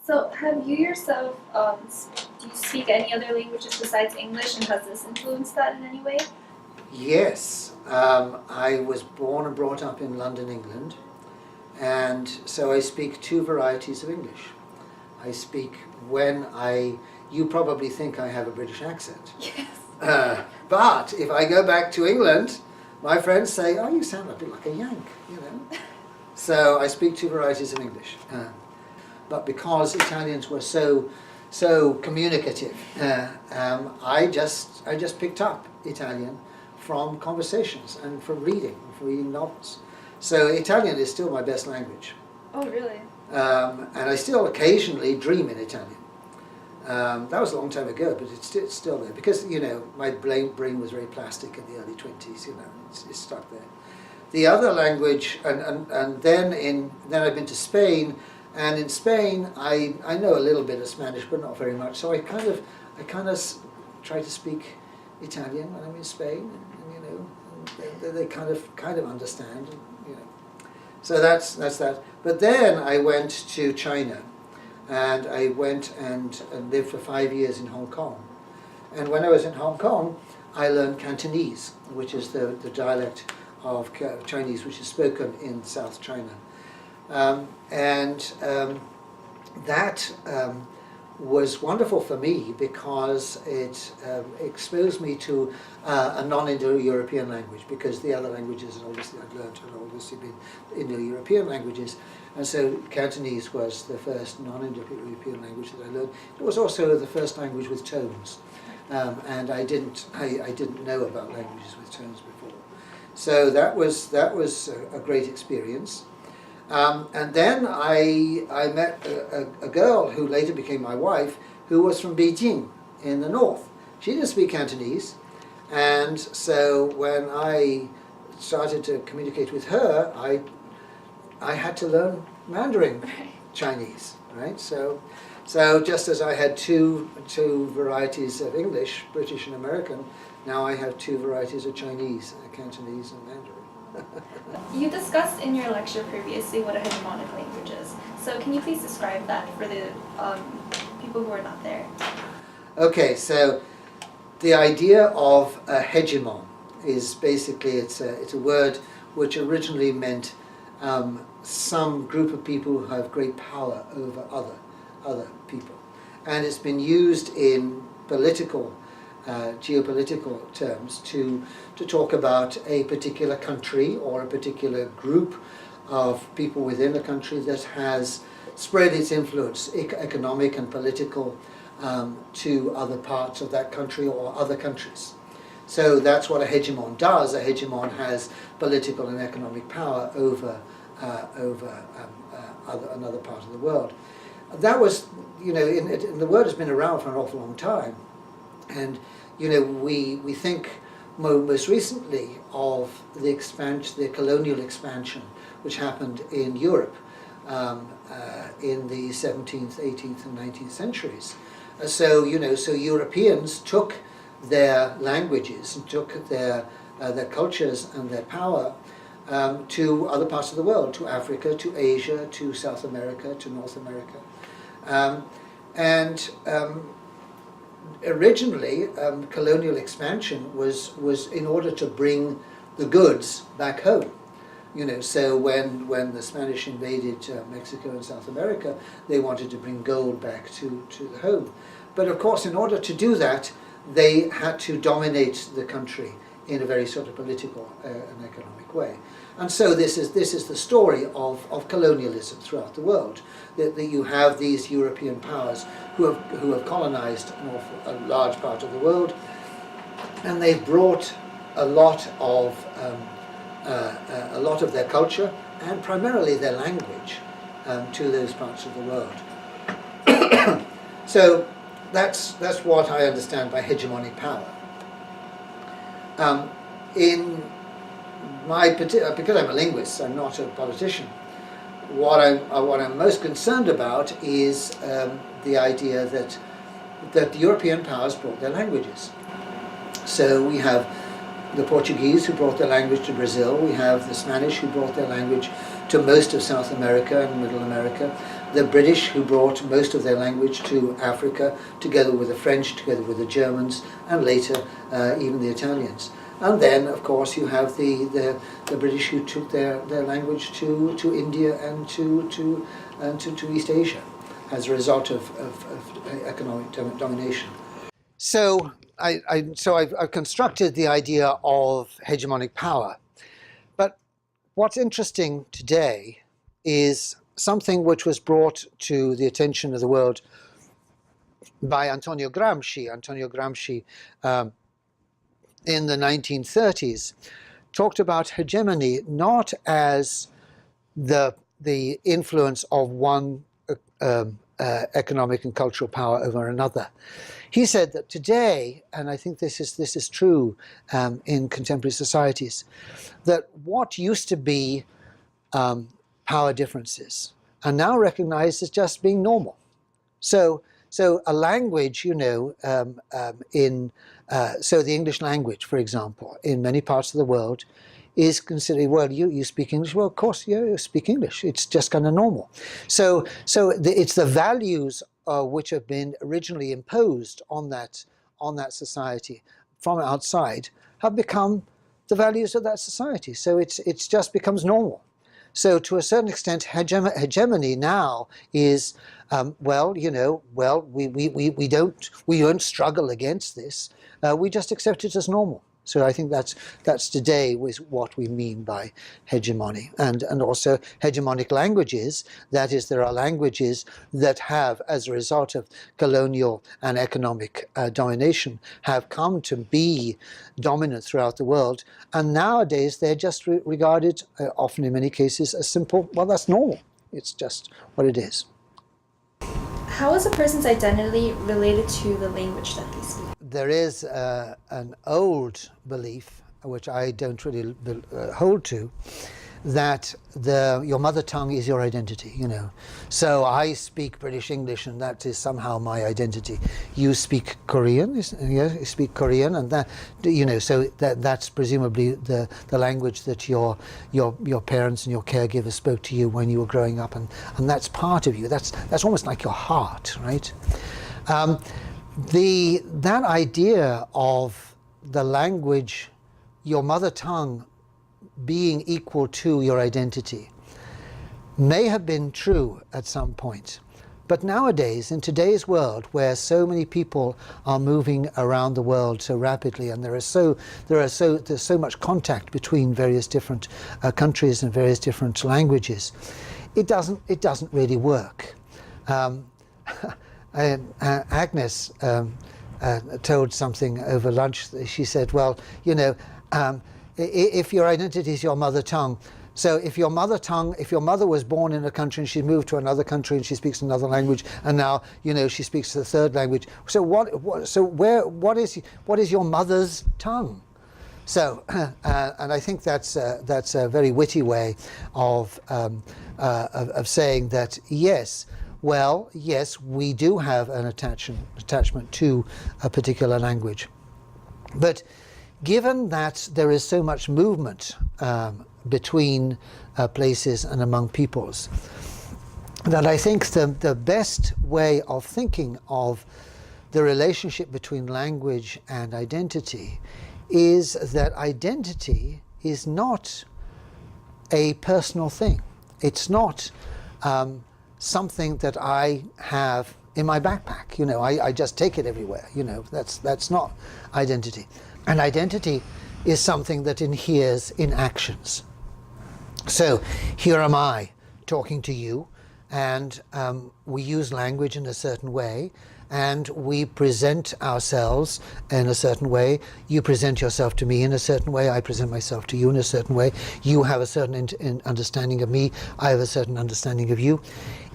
So, have you yourself, do you speak any other languages besides English, and has this influenced that in any way? Yes, I was born and brought up in London, England, and so I speak two varieties of English. I speak you probably think I have a British accent. Yes. But if I go back to England, my friends say, oh, you sound a bit like a Yank, you know. So I speak two varieties of English. But because Italians were so communicative, I just picked up Italian from conversations and from reading novels. So Italian is still my best language. Oh, really? And I still occasionally dream in Italian. That was a long time ago, but it's still there. Because, you know, my brain was very plastic in the early 20s, you know, it's stuck there. The other language, and then I've been to Spain, and in Spain I know a little bit of Spanish, but not very much. So I kind of try to speak Italian when I'm in Spain, and you know, they kind of understand, and, you know. So that's that. But then I went to China, and I went and lived for 5 years in Hong Kong. And when I was in Hong Kong, I learned Cantonese, which is the dialect of Chinese which is spoken in South China. That was wonderful for me because it exposed me to a non-Indo-European language, because the other languages obviously I'd learned had obviously been Indo-European languages, and so Cantonese was the first non-Indo-European language that I learned. It was also the first language with tones, and I didn't know about languages with tones before. So that was a great experience. And then I met a girl who later became my wife, who was from Beijing in the north. She didn't speak Cantonese, and so when I started to communicate with her, I had to learn Mandarin Chinese, right? So just as I had two varieties of English, British and American, now I have two varieties of Chinese, Cantonese and Mandarin. You discussed in your lecture previously what a hegemonic language is. So can you please describe that for the people who are not there? Okay, so the idea of a hegemon is basically, it's a word which originally meant some group of people who have great power over other people. And it's been used in geopolitical terms to talk about a particular country or a particular group of people within a country that has spread its influence, economic and political, to other parts of that country or other countries. So that's what a hegemon does. A hegemon has political and economic power over another part of the world. That was, you know, the word has been around for an awful long time. And you know, we think most recently of the expansion, the colonial expansion, which happened in Europe in the 17th, 18th, and 19th centuries. So you know, so Europeans took their languages and took their cultures and their power to other parts of the world, to Africa, to Asia, to South America, to North America, originally, colonial expansion was in order to bring the goods back home. You know, so when the Spanish invaded Mexico and South America, they wanted to bring gold back to the home. But of course, in order to do that, they had to dominate the country in a very sort of political and economic way. And so this is the story of colonialism throughout the world. That you have these European powers who have colonized a large part of the world, and they've brought a lot of their culture and primarily their language to those parts of the world. So that's what I understand by hegemonic power. Because I'm a linguist, I'm not a politician. What I'm most concerned about is the idea that the European powers brought their languages. So we have the Portuguese who brought their language to Brazil. We have the Spanish who brought their language to most of South America and Middle America. The British who brought most of their language to Africa, together with the French, together with the Germans, and later even the Italians. And then, of course, you have the British who took their language to India and to East Asia as a result of economic domination. So I've constructed the idea of hegemonic power. But what's interesting today is something which was brought to the attention of the world by Antonio Gramsci. Antonio Gramsci, in the 1930s, talked about hegemony not as the influence of one economic and cultural power over another. He said that today, and I think this is true in contemporary societies, that what used to be power differences are now recognized as just being normal. So a language, you know, so the English language, for example, in many parts of the world, is considered, well, you speak English? Well, of course, yeah, you speak English. It's just kind of normal. So it's the values which have been originally imposed on that society from outside have become the values of that society. So it's just becomes normal. So to a certain extent, hegemony now is, well, you know, well, we don't struggle against this. We just accept it as normal. So I think that's today was what we mean by hegemony, and also hegemonic languages. That is, there are languages that have, as a result of colonial and economic domination, have come to be dominant throughout the world, and nowadays they're just regarded, often in many cases, as simple. Well, that's normal. It's just what it is. How is a person's identity related to the language that they speak? There is an old belief, which I don't really hold to, that your mother tongue is your identity, you know. So I speak British English, and that is somehow my identity. You speak Korean, yeah, you speak Korean, and that, you know, so that's presumably the language that your parents and your caregivers spoke to you when you were growing up, and that's part of you. That's almost like your heart, right? That idea of the language, your mother tongue, being equal to your identity may have been true at some point. But nowadays, in today's world, where so many people are moving around the world so rapidly, and there's so much contact between various different countries and various different languages, it doesn't really work. Agnes told something over lunch. She said, well, you know, if your identity is your mother tongue, so if your mother was born in a country and she moved to another country and she speaks another language, and now, you know, she speaks the third language, so what is your mother's tongue? So, and I think that's a very witty way of saying that, yes, well, yes, we do have an attachment to a particular language. But given that there is so much movement between places and among peoples, that I think the best way of thinking of the relationship between language and identity is that identity is not a personal thing. It's not something that I have in my backpack. You know, I just take it everywhere. You know, that's not identity. And identity is something that inheres in actions. So here am I talking to you, and we use language in a certain way, and we present ourselves in a certain way. You present yourself to me in a certain way, I present myself to you in a certain way. You have a certain understanding of me, I have a certain understanding of you.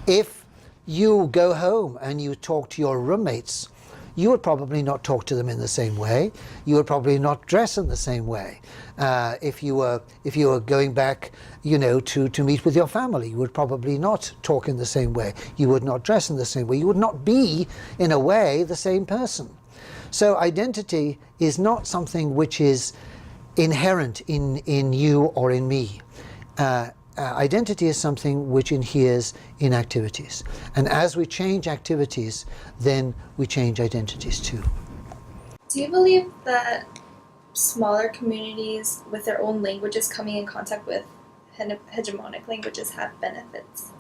If you go home and you talk to your roommates, you would probably not talk to them in the same way. You would probably not dress in the same way. If you were going back, you know, to meet with your family, you would probably not talk in the same way. You would not dress in the same way. You would not be, in a way, the same person. So identity is not something which is inherent in you or in me. Identity is something which inheres in activities. And as we change activities, then we change identities too. Do you believe that smaller communities with their own languages coming in contact with hegemonic languages have benefits?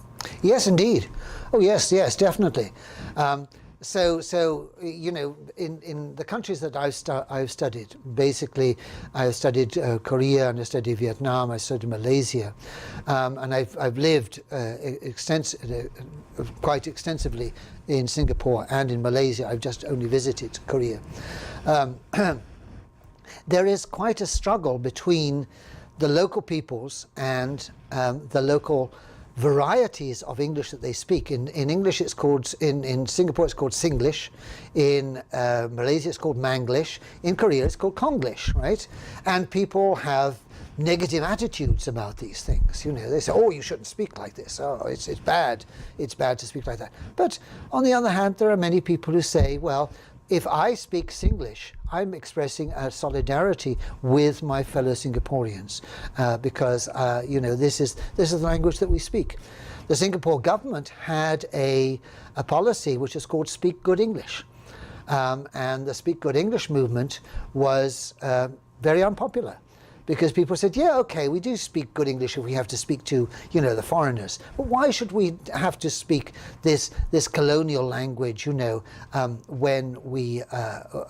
Yes, indeed. Oh, yes, definitely. So you know, in the countries that I've studied, basically, I've studied Korea, and I studied Vietnam, I studied Malaysia, and I've lived quite extensively in Singapore and in Malaysia. I've just only visited Korea. There is quite a struggle between the local peoples and the local varieties of English that they speak. In English it's called, in Singapore it's called Singlish, in Malaysia it's called Manglish, in Korea it's called Konglish, right? And people have negative attitudes about these things. You know, they say, oh, you shouldn't speak like this, oh, it's bad to speak like that. But on the other hand, there are many people who say, well, if I speak Singlish, I'm expressing a solidarity with my fellow Singaporeans because you know, this is the language that we speak. The Singapore government had a policy which is called Speak Good English, and the Speak Good English movement was very unpopular. Because people said, yeah, okay, we do speak good English if we have to speak to, you know, the foreigners. But why should we have to speak this colonial language, you know, when we,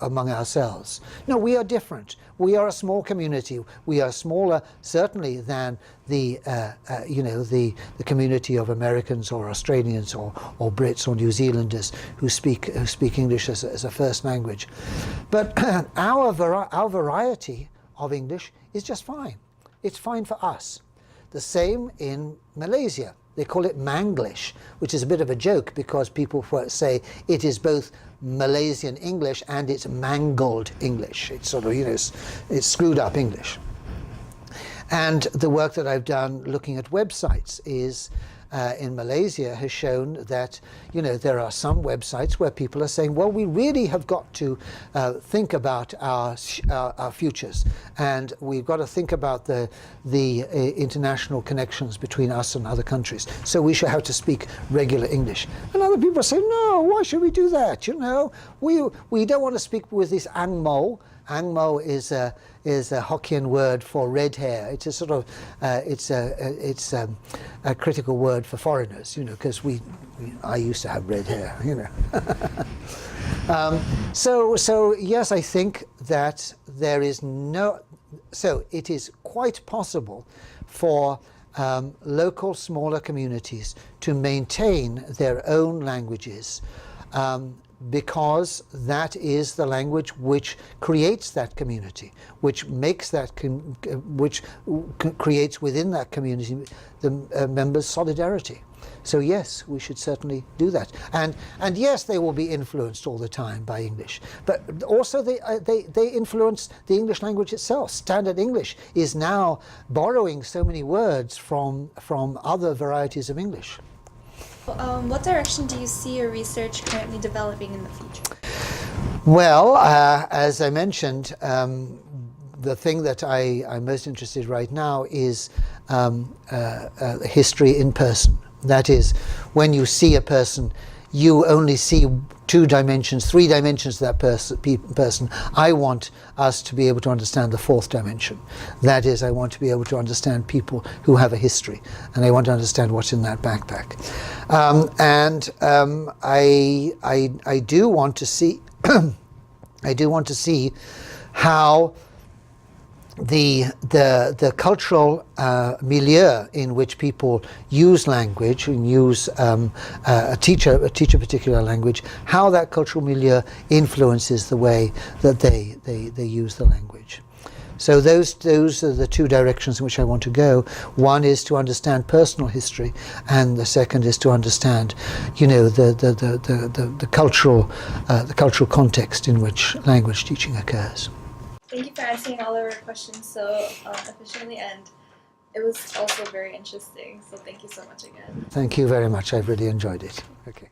among ourselves? No, we are different. We are a small community. We are smaller, certainly, than the, you know, the community of Americans or Australians or Brits or New Zealanders who speak English as a first language. But our variety of English is just fine. It's fine for us. The same in Malaysia. They call it Manglish, which is a bit of a joke because people say it is both Malaysian English and it's mangled English. It's sort of, you know, it's screwed up English. And the work that I've done looking at websites is in Malaysia has shown that, you know, there are some websites where people are saying, well, we really have got to think about our futures, and we've got to think about the international connections between us and other countries. So we should have to speak regular English. And other people say, no, why should we do that? You know, we don't want to speak with this ang mo. Ang mo is a Hokkien word for red hair. It's a sort of it's a critical word for foreigners, you know, because I used to have red hair, you know. So yes, I think that there is so it is quite possible for local smaller communities to maintain their own languages. Because that is the language which creates that community, which makes that, creates within that community the members' solidarity. So yes, we should certainly do that. And yes, they will be influenced all the time by English, but also they influence the English language itself. Standard English is now borrowing so many words from other varieties of English. What direction do you see your research currently developing in the future? Well, as I mentioned, the thing that I'm most interested in right now is history in person. That is, when you see a person, you only see 2 dimensions, 3 dimensions of that person. I want us to be able to understand the 4th dimension. That is, I want to be able to understand people who have a history, and I want to understand what's in that backpack. I do want to see, I do want to see how the cultural milieu in which people use language and use teach a particular language, how that cultural milieu influences the way that they use the language. So those are the 2 directions in which I want to go. One is to understand personal history, and the second is to understand, you know, the cultural context in which language teaching occurs. Thank you for answering all of our questions so efficiently, and it was also very interesting. So thank you so much again. Thank you very much. I've really enjoyed it. Okay.